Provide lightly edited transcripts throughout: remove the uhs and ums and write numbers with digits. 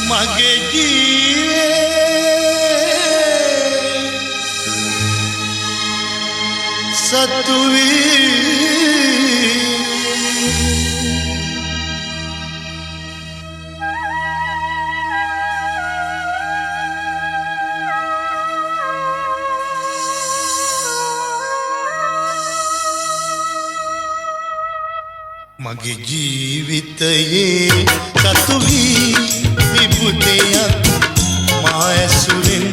මගේ ජීවේ සතු වී මගේ ජීවිතයේ සතු වී විබුදයක් මා ඇසුරෙන්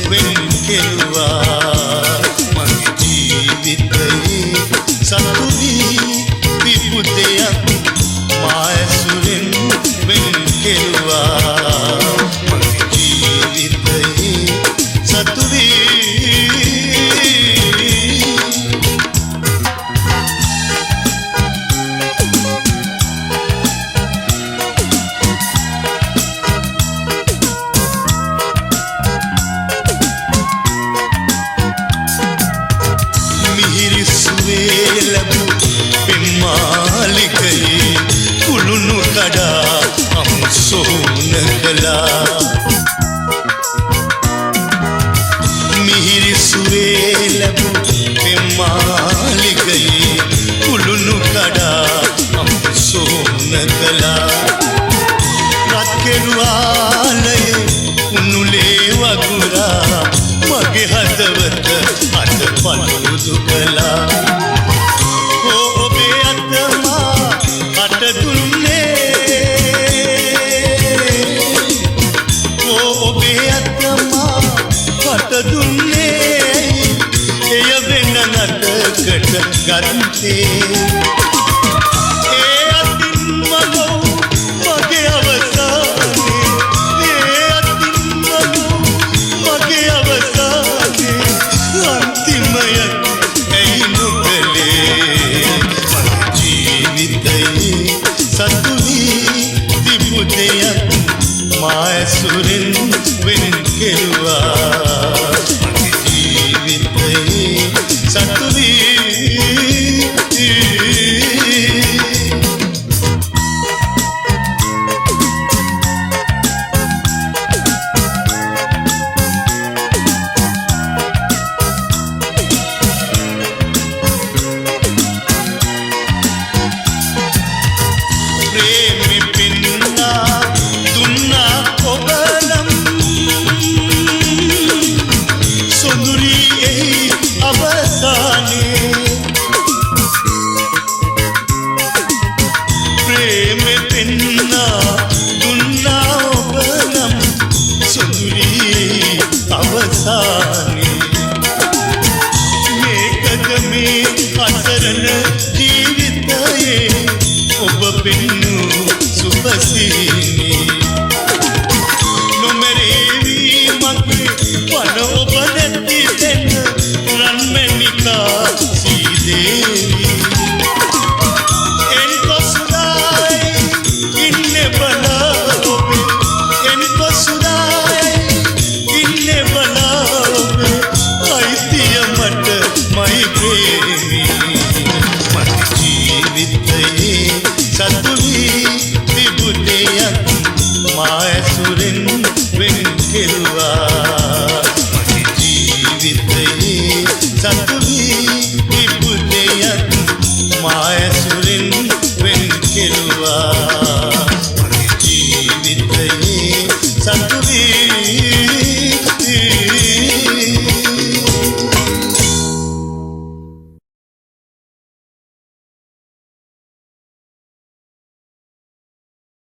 වෙන් කෙරුවා මගේ ජීවිතයේ සතු වී විබුදයක් මා ඇසුරෙන් වෙන් කෙරුවා මගේ ජීවිතයේ සතු වී කුළුණු කඩා අමුසෝන කළා මිහිරි සුවේ ලැබූ පෙම්මාලිගයේ කුළුණු කඩා අමුසෝන කළා රත්කෙරුවාලයේ උණුලේ වගුරා මගේ හදවත අත පළුදු කළා ගත්තේ ඒ අතින් මනෝ මගේ අවසානේ ඒ අතින් මනෝ මගේ අවසානේ අන්තිමය ඇයි නොකලේ මගේ ජීවිතයේ සතු වී තිබු දෙයක් මා ඇසුරෙන් වෙන් කෙරුවා මගේ ජීවිතයේ සතු වී මේකද මේ අසරණ ජීවිතයේ ඔබ පෙන්නූ සුබසී